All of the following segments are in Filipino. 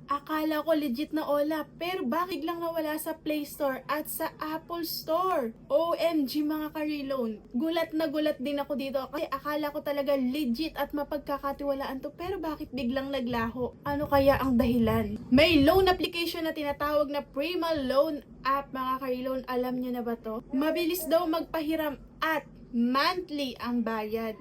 Akala ko legit na Ola, pero bakit lang nawala sa Play Store at sa Apple Store? OMG mga ka-reloan. Gulat na gulat din ako dito kasi akala ko talaga legit at mapagkakatiwalaan to, pero bakit biglang naglaho? Ano kaya ang dahilan? May loan application na tinatawag na Prima Loan App mga ka-reloan. Alam niyo na ba to? Mabilis daw magpahiram at monthly ang bayad.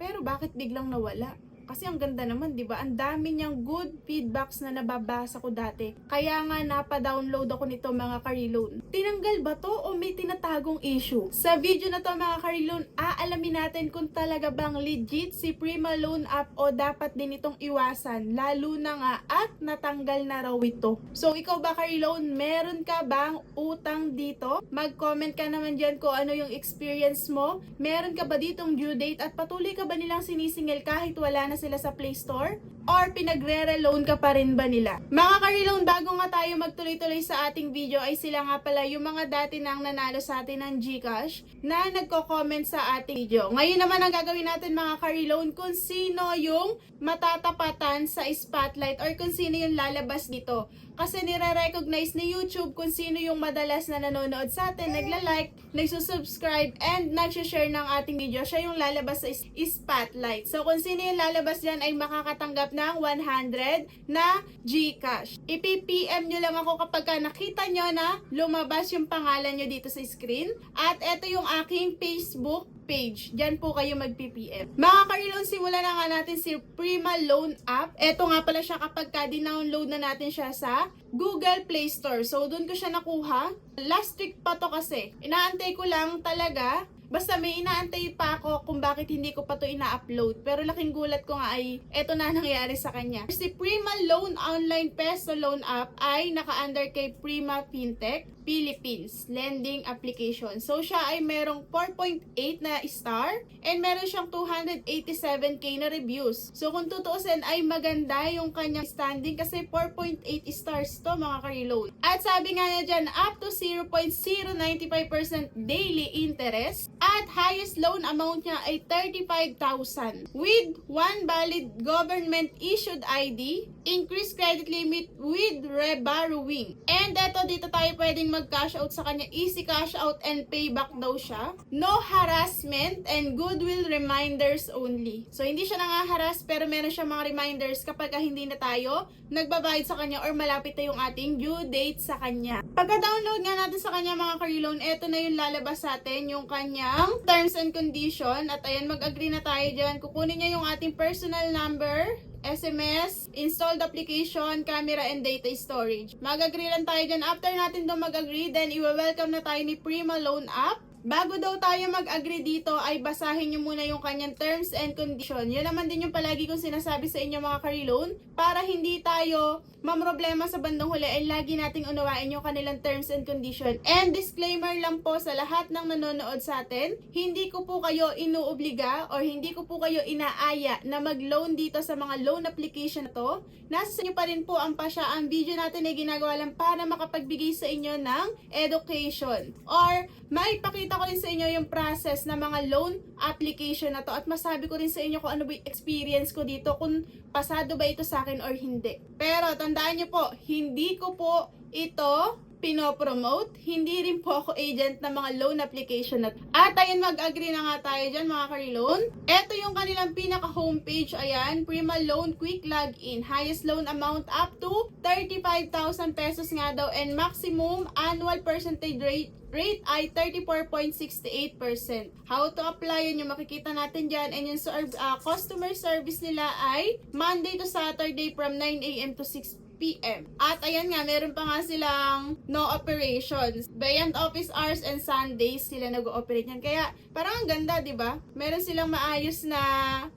Pero bakit biglang nawala? Kasi ang ganda naman, 'di ba? Ang dami niyang good feedbacks na nababasa ko dati. Kaya nga napa-download ako nito mga ka-reloan. Tinanggal ba 'to o may tinatagong issue? Sa video na 'to mga ka-reloan, aalamin natin kung talaga bang legit si Prima Loan App o dapat din itong iwasan, lalo na nga at natanggal na raw ito. So ikaw ba ka-reloan, meron ka bang utang dito? Mag-comment ka naman diyan kung ano yung experience mo. Meron ka ba ditong due date at patuloy ka ba nilang sinisingil kahit wala na sila sa Play Store? Or pinagre-reloan ka pa rin ba nila? Mga ka-reloan, bago nga tayo magtuloy-tuloy sa ating video ay sila nga pala yung mga dati nang nanalo sa atin ng GCash na nagko-comment sa ating video. Ngayon naman ang gagawin natin mga ka-reloan kung sino yung matatapatan sa spotlight or kung sino yung lalabas dito. Kasi nire-recognize ni YouTube kung sino yung madalas na nanonood sa atin, nagla-like, nagsusubscribe, and nag-share ng ating video. Siya yung lalabas sa spotlight. So kung sino yung lalabas dyan ay makakatanggap ng 100 na GCash. Ipi-PM nyo lang ako kapag nakita nyo na lumabas yung pangalan nyo dito sa screen. At ito yung aking Facebook page. Diyan po kayo mag-PPM. Mga ka-reloan, simulan na nga natin si Prima Loan App. Ito nga pala siya kapag ka-download na natin siya sa Google Play Store. So, doon ko siya nakuha. Last week pa to kasi. Inaantay ko lang talaga. Basta may inaantay pa ako kung bakit hindi ko pa to ina-upload. Pero laking gulat ko nga ay eto na nangyari sa kanya. Si Prima Loan Online Peso Loan App ay naka-under kay Prima Fintech Philippines Lending Application. So siya ay merong 4.8 na star and meron siyang 287k na reviews. So kung tutuusin ay maganda yung kanyang standing kasi 4.8 stars to mga ka-reload. At sabi nga niya dyan, up to 0.095% daily interest at highest loan amount niya ay 35,000 with one valid government issued ID, increased credit limit with reborrowing. And dito tayo pwedeng mag-cash out sa kanya, easy cash out and payback daw siya. No harassment and goodwill reminders only. So hindi siya nang-harass pero meron siya mga reminders kapag hindi na tayo nagbabayad sa kanya or malapit na yung ating due date sa kanya. Pagka-download nga natin sa kanya mga ka-reloan, eto na yung lalabas sa atin, yung kanyang terms and condition. At ayan, mag-agree na tayo dyan. Kukunin niya yung ating personal number, SMS, installed application, camera, and data storage. Mag-agree lang tayo dyan. After natin doon mag-agree, then i-welcome na tayo ni Prima Loan App. Bago daw tayo mag-agree dito, ay basahin nyo muna yung kanyang terms and condition. Yun naman din yung palagi kong sinasabi sa inyo mga ka-reloan, para hindi tayo mamroblema sa bandang huli ay lagi nating unawain yung kanilang terms and condition. And disclaimer lang po sa lahat ng nanonood sa atin, hindi ko po kayo inuobliga or hindi ko po kayo inaaya na mag-loan dito sa mga loan application na to. Nasa sa inyo pa rin po ang pasya. Ang video natin ay ginagawa lang para makapagbigay sa inyo ng education or may pakita ko rin sa inyo yung process ng mga loan application na to at masabi ko rin sa inyo kung ano ba yung experience ko dito, kung pasado ba ito sa akin or hindi. Pero tandaan nyo po, hindi ko po ito pinopromote, hindi rin po ako agent ng mga loan application na to. At ayun, mag-agree na nga tayo dyan mga ka-reloan. Ito yung kanilang pinaka-homepage, ayan, Prima Loan Quick Login. Highest loan amount up to 35,000 pesos nga daw and maximum annual percentage rate ay 34.68%. How to apply, yun yung makikita natin dyan. And yung customer service nila ay Monday to Saturday from 9 a.m. to 6 p.m. At ayan nga, meron pa nga silang no operations. Beyond office hours and Sundays sila nag-ooperate yan. Kaya parang ang ganda, di ba? Meron silang maayos na,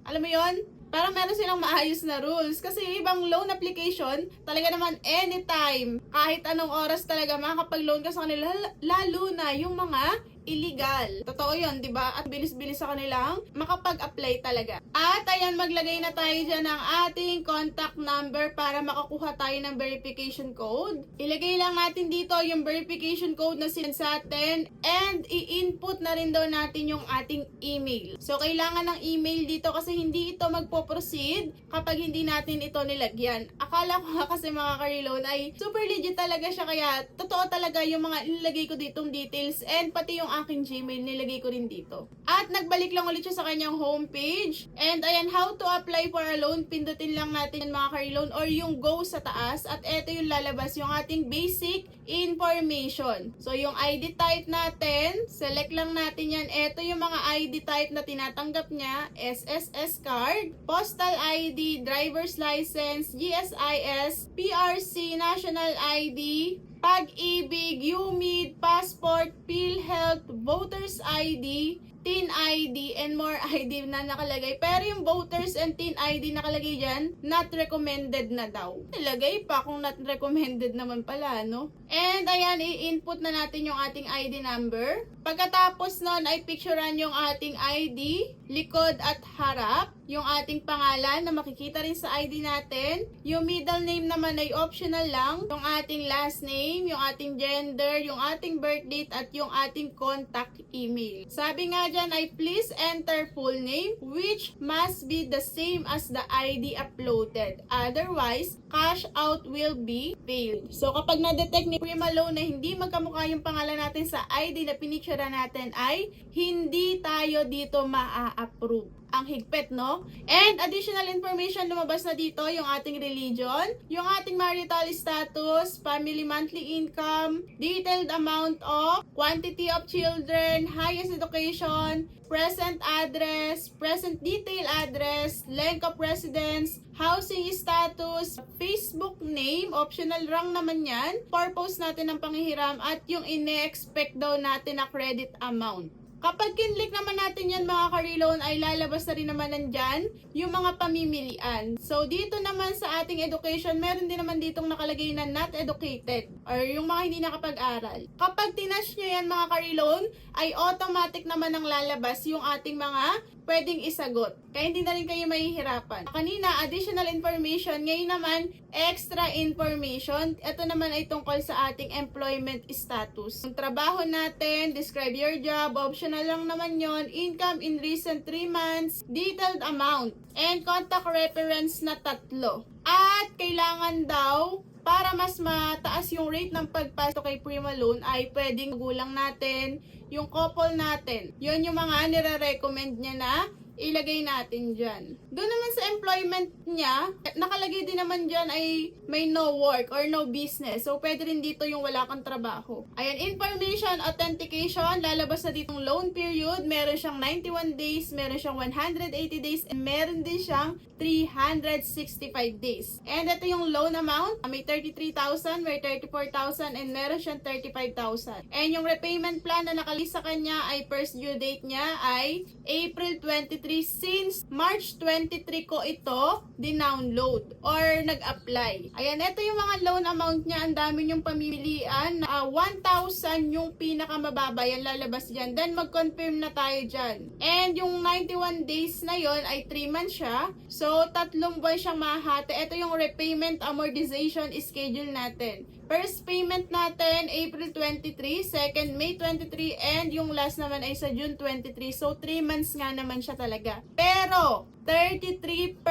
alam mo yon, parang meron silang maayos na rules. Kasi yung ibang loan application, talaga naman anytime, kahit anong oras talaga makakapag-loan ka sa kanila. Lalo na yung mga illegal. Totoo yun, di ba? At bilis-bilis sa kanilang makapag-apply talaga. At ayan, maglagay na tayo dyan ng ating contact number para makakuha tayo ng verification code. Ilagay lang natin dito yung verification code na sinend sa atin and i-input na rin daw natin yung ating email. So, kailangan ng email dito kasi hindi ito magpo-proceed kapag hindi natin ito nilagyan. Akala ko nga kasi mga ka-reload ay super legit talaga siya, kaya totoo talaga yung mga nilagay ko ditong details and pati yung aking Gmail nilagay ko rin dito. At nagbalik lang ulit siya sa kanyang homepage. And ayan, how to apply for a loan. Pindutin lang natin yung mga ka-reload or yung go sa taas. At eto yung lalabas yung ating basic information. So yung ID type natin, select lang natin yan. Eto yung mga ID type na tinatanggap niya. SSS card, postal ID, driver's license, GSIS, PRC, national ID, Pag-ibig, UMID, passport, PhilHealth, voters ID, Teen ID, and more ID na nakalagay. Pero yung voters and Teen ID nakalagay dyan, not recommended na daw. Nilagay pa kung not recommended naman pala, no? And ayan, i-input na natin yung ating ID number. Pagkatapos nun ay picturean yung ating ID, likod at harap, yung ating pangalan na makikita rin sa ID natin. Yung middle name naman ay optional lang. Yung ating last name, yung ating gender, yung ating birth date, at yung ating contact email. Sabi nga dyan ay please enter full name which must be the same as the ID uploaded. Otherwise, cash out will be failed. So kapag na-detect ni Prima Loan na hindi magkamukha yung pangalan natin sa ID na pinicture natin ay hindi tayo dito maa-approve. Ang higpit, no? And additional information, lumabas na dito yung ating religion, yung ating marital status, family monthly income, detailed amount of, quantity of children, highest education, present address, present detail address, length of residence, housing status, Facebook name, optional lang naman yan, purpose natin ng panghihiram, at yung ine-expect daw natin na credit amount. Kapag kinlik naman natin yan mga ka-reloan ay lalabas na rin naman nandyan yung mga pamimilian. So dito naman sa ating education, meron din naman ditong nakalagay na not educated or yung mga hindi nakapag-aral. Kapag tinash nyo yan mga ka-reloan ay automatic naman ang lalabas yung ating mga pwedeng isagot. Kaya hindi na rin kayo mahihirapan. Kanina, additional information. Ngayon naman, extra information. Ito naman ay tungkol sa ating employment status. Yung trabaho natin, describe your job, optional lang naman yon, income in recent 3 months, detailed amount, and contact reference na 3. At kailangan daw, para mas mataas yung rate ng pagpasok kay Prima Loan ay pwedeng magulang natin, yung couple natin. Yun yung mga nire-recommend niya na ilagay natin dyan. Doon naman sa employment niya, nakalagay din naman dyan ay may no work or no business. So, pwede rin dito yung wala kang trabaho. Ayan, information, authentication, lalabas na ditong loan period. Meron siyang 91 days, meron siyang 180 days, and meron din siyang 365 days. And ito yung loan amount. May 33,000, may 34,000, and meron siyang 35,000. And yung repayment plan na nakalista sa kanya ay first due date niya ay April 23. Since March 23 ko ito dinownload or nag-apply. Ayan, ito yung mga loan amount niya. Ang dami yung pamimilian. 1,000 yung pinakamababa. Yan lalabas dyan. Then mag-confirm na tayo dyan. And yung 91 days na yon ay 3 months siya. So, 3 buwan siyang mahati. Ito yung repayment amortization schedule natin. First payment natin, April 23, second, May 23, and yung last naman ay sa June 23. So, 3 months nga naman siya talaga. Pero, 33%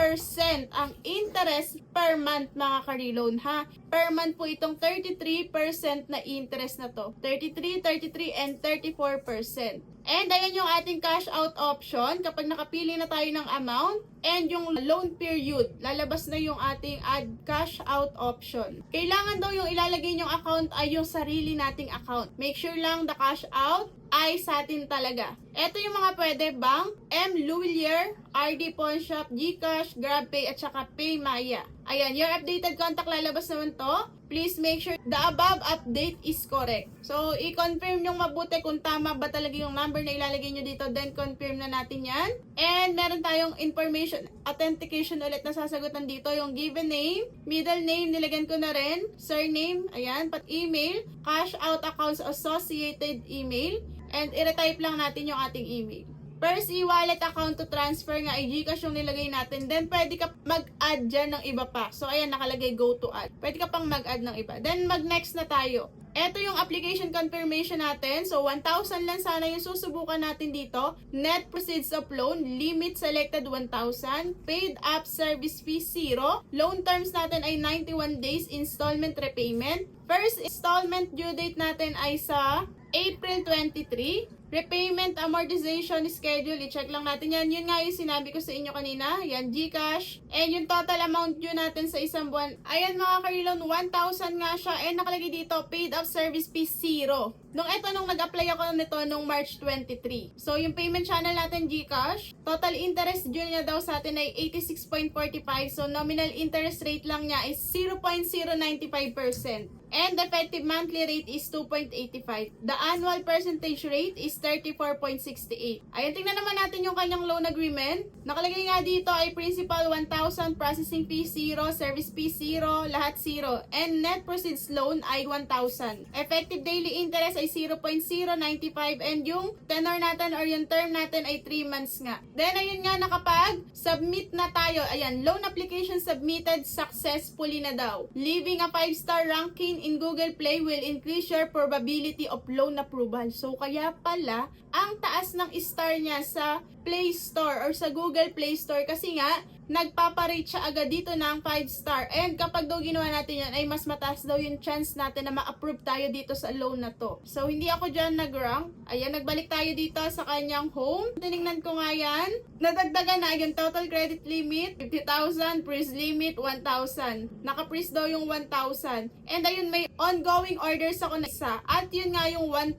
ang interest per month mga ka-reloan ha. Per month po itong 33% na interest na to. 33, 33, and 34%. And ayan yung ating cash out option kapag nakapili na tayo ng amount and yung loan period. Lalabas na yung ating add cash out option. Kailangan daw yung ilalagay yung account ay yung sarili nating account. Make sure lang the cash out ay sa atin talaga. Ito yung mga pwede bank, M. Louvillier, RD Pawn Shop, GCash, GrabPay, at saka PayMaya. Ayan, your updated contact lalabas naman to. Please make sure the above update is correct. So, i-confirm yung mabuti kung tama ba talaga yung number na ilalagay nyo dito. Then, confirm na natin yan. And, meron tayong information, authentication ulit na sasagutan dito. Yung given name, middle name, nilagyan ko na rin. Surname, ayan, pat email, cash out accounts associated email. And i-retype lang natin yung ating email. First, e-wallet account to transfer nga ay Gcash yung nilagay natin. Then, pwede ka mag-add dyan ng iba pa. So, ayan, nakalagay go to add. Pwede ka pang mag-add ng iba. Then, mag-next na tayo. Ito yung application confirmation natin. So, 1,000 lang sana yung susubukan natin dito. Net proceeds of loan, limit selected 1,000. Paid app service fee 0. Loan terms natin ay 91 days installment repayment. First installment due date natin ay sa April 23. Repayment amortization schedule, i-check lang natin yan. Yun nga yung sinabi ko sa inyo kanina. Yan, Gcash. And yung total amount due natin sa isang buwan. Ayan mga ka-reloan, 1,000 nga siya. And nakalagay dito, paid up service fee 0. Nung nag-apply ako nito nung March 23. So yung payment channel natin, Gcash. Total interest due niya daw sa atin ay 86.45. So nominal interest rate lang niya is 0.095%. And the effective monthly rate is 2.85. The annual percentage rate is 34.68. Ayan, tingnan naman natin yung kanyang loan agreement. Nakalagay nga dito ay principal 1,000, processing fee 0, service fee 0, lahat 0. And net proceeds loan ay 1,000. Effective daily interest ay 0.095 and yung tenor natin or yung term natin ay 3 months nga. Then, ayun nga, nakapag-submit na tayo. Ayan, loan application submitted successfully na daw. Leaving a 5-star ranking in Google Play will increase your probability of loan approval. So, kaya pala, ang taas ng star niya sa Play Store or sa Google Play Store kasi nga, nagpaparate siya agad dito ng 5-star. And kapag daw ginawa natin yan, ay mas mataas daw yung chance natin na ma-approve tayo dito sa loan na to. So, hindi ako dyan nag-rank. Ayan, nagbalik tayo dito sa kanyang home. Tinignan ko nga yan. Nadagdagan na yung total credit limit, 50,000. Freeze limit, 1,000. Naka-freeze daw yung 1,000. And ayun, may ongoing orders ako na isa. At yun nga yung 1,000.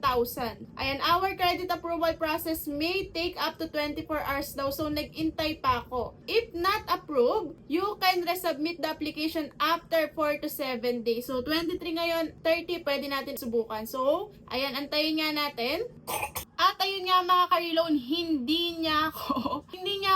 Ayan, our credit approval process may take up to 24 hours daw. So, nag-intay pa ako. If not approved, you can resubmit the application after 4 to 7 days. So, 23 ngayon, 30, pwede natin subukan. So, ayan, antayin nga natin. At ayun nga mga ka-reloan, hindi niya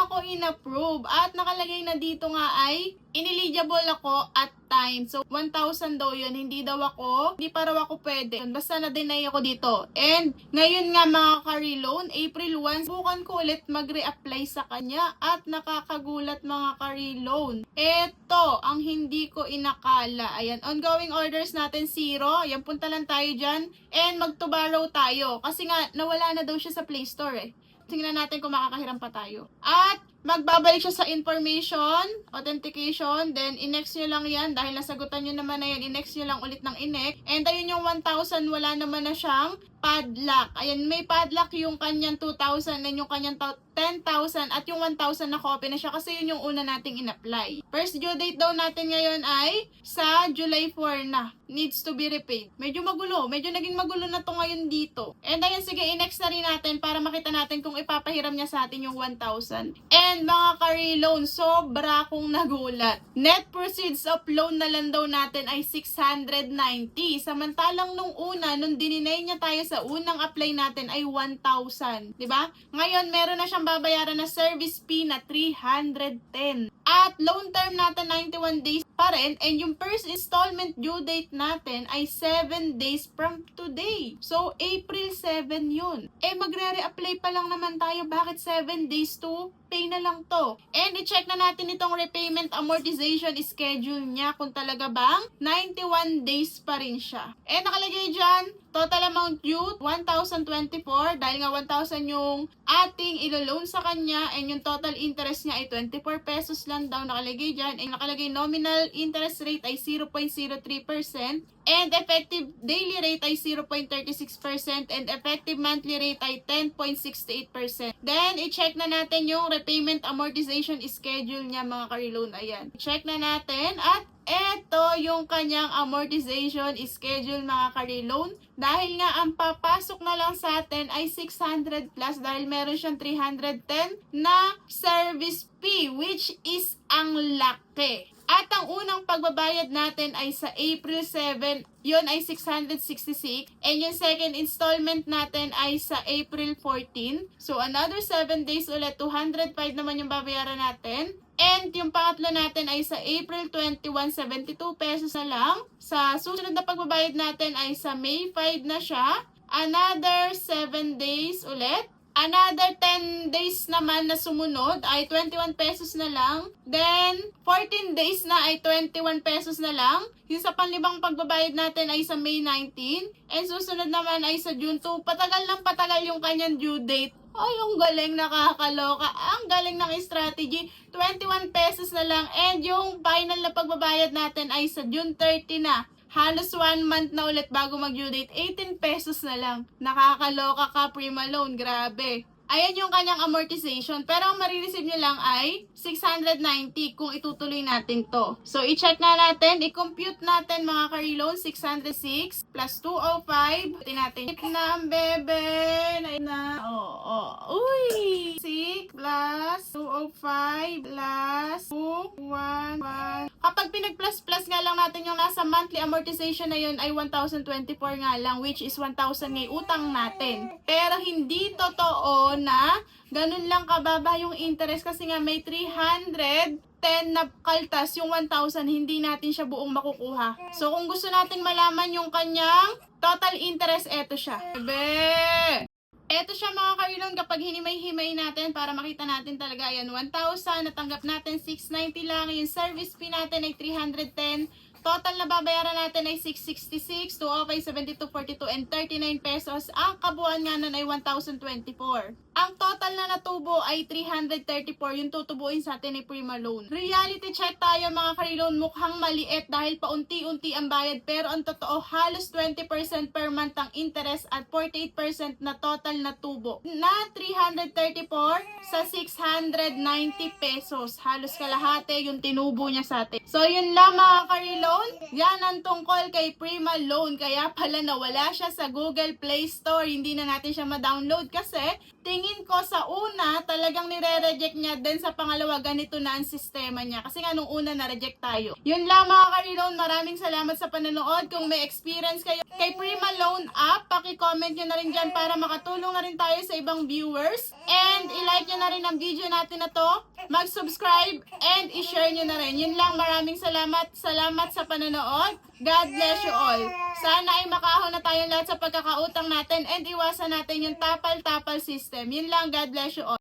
ako in-approve. At nakalagay na dito nga ay ineligible ako at time. So, 1,000 daw yun. Hindi pa raw ako pwede. Basta na-deny ako dito. And, ngayon nga mga ka-reloan, April 1, subukan ko ulit mag-reapply sa kanya. At nakakagulat mga ka-reloan. Eto, ang hindi ko inakala. Ayan, ongoing orders natin 0. Ayan, punta lang tayo dyan. And mag-to-borrow tayo. Kasi nga, nawala na daw siya sa Play Store eh. Tingnan natin kung makakahiram pa tayo. At magbabalik siya sa information, authentication, then i-next nyo lang yan. Dahil nasagutan nyo naman na yan, i-next nyo lang ulit ng i-next. And ayun yung 1,000, wala naman na siyang padlock. Ayan, may padlock yung kanyang 2,000 and yung kanyang 10,000 at yung 1,000 na copy na siya kasi yun yung una nating in-apply. First due date daw natin ngayon ay sa July 4 na. Needs to be repaid. Medyo magulo. Medyo naging magulo na to ngayon dito. And ayun, sige, i-next na rin natin para makita natin kung ipapahiram niya sa atin yung 1,000. And mga ka-reloan, sobra akong nagulat. Net proceeds of loan na lang daw natin ay 690. Samantalang nung dininay niya tayo sa unang apply natin ay 1,000. Diba? Ngayon, meron na siyang babayaran na service fee na 310. At loan term natin 91 days pa rin. And yung first installment due date natin ay 7 days from today. So, April 7 yun. Magre-reapply pa lang naman tayo. Bakit 7 days to pay na lang to? And i-check na natin itong repayment amortization schedule niya kung talaga bang 91 days pa rin siya. Nakalagay dyan, total amount due, 1,024. Dahil nga 1,000 yung ating ilo-loan sa kanya and yung total interest niya ay 24 pesos lang daw nakalagay dyan. And nakalagay nominal interest rate ay 0.03%. And effective daily rate ay 0.36% and effective monthly rate ay 10.68%. Then, i-check na natin yung repayment amortization schedule niya mga ka-reloan. Ayan. Check na natin at eto yung kanyang amortization schedule mga ka-reloan. Dahil nga ang papasok na lang sa atin ay 600 plus dahil meron siyang 310 na service fee which is ang laki. At ang unang pagbabayad natin ay sa April 7, yun ay 666. And yung second installment natin ay sa April 14. So another 7 days ulit, 205 naman yung babayaran natin. And yung pangatlo natin ay sa April 21, 72 pesos na lang. Sa susunod na pagbabayad natin ay sa May 5 na siya. Another 7 days ulit. Another 10 days naman na sumunod ay 21 pesos na lang. Then, 14 days na ay 21 pesos na lang. Yung sa panlibang pagbabayad natin ay sa May 19. And susunod naman ay sa June 2. Patagal ng patagal yung kanyang due date. Ay, yung galing, nakakaloka. Ang galing ng strategy. 21 pesos na lang. And yung final na pagbabayad natin ay sa June 30 na. Halos 1 month na ulit bago mag-due date. 18 pesos na lang. Nakakaloka ka, Prima Loan. Grabe. Ayan yung kanyang amortization. Pero ang marireceive nyo lang ay 690 kung itutuloy natin to. So, i-check na natin. I-compute natin mga ka-reloan. 606 plus 205. Putin natin. Tip na, bebe. Na. Uy! 6 plus 205 plus 211. Kapag pinag-plus-plus nga lang natin yung nasa monthly amortization na yun ay 1,024 nga lang, which is 1,000 ngay utang natin. Pero hindi totoo na ganun lang kababa yung interest kasi nga may 310 na kaltas yung 1,000, hindi natin siya buong makukuha. So kung gusto natin malaman yung kanyang total interest, eto siya. Bebe! Eto siya mga ka-reloan kapag hinimay-himay natin para makita natin talaga. Ayan, 1,000, natanggap natin 690 lang. Yung service fee natin ay 310. Total na babayaran natin ay 666, 205, 72, 42, and 39 pesos. Ang kabuuan nga nun ay 1,024. Ang total na natubo ay 334, yung tutubuin sa atin ay Prima Loan. Reality check tayo mga ka-reloan, mukhang maliit dahil paunti-unti ang bayad, pero ang totoo halos 20% per month ang interest at 48% na total na tubo. Na 334 sa 690 pesos. Halos kalahati yung tinubo niya sa atin. So yun lang mga ka-reloan. Yan ang tungkol kay Prima Loan. Kaya pala nawala siya sa Google Play Store. Hindi na natin siya ma-download kasi tingin ko sa una talagang nire-reject niya. Then sa pangalawa ganito na ang sistema niya. Kasi nga nung una na-reject tayo. Yun lang mga ka-reloan. Maraming salamat sa panonood. Kung may experience kayo kay Prima Loan app, paki-comment nyo na rin dyan para makatulong na rin tayo sa ibang viewers. And i-like nyo na rin ang video natin na to. Mag-subscribe and i-share nyo na rin. Yun lang, maraming salamat. Salamat sa panonood. God bless you all. Sana ay makahon na tayong lahat sa pagkakautang natin and iwasan natin yung tapal-tapal system. Yun lang, God bless you all.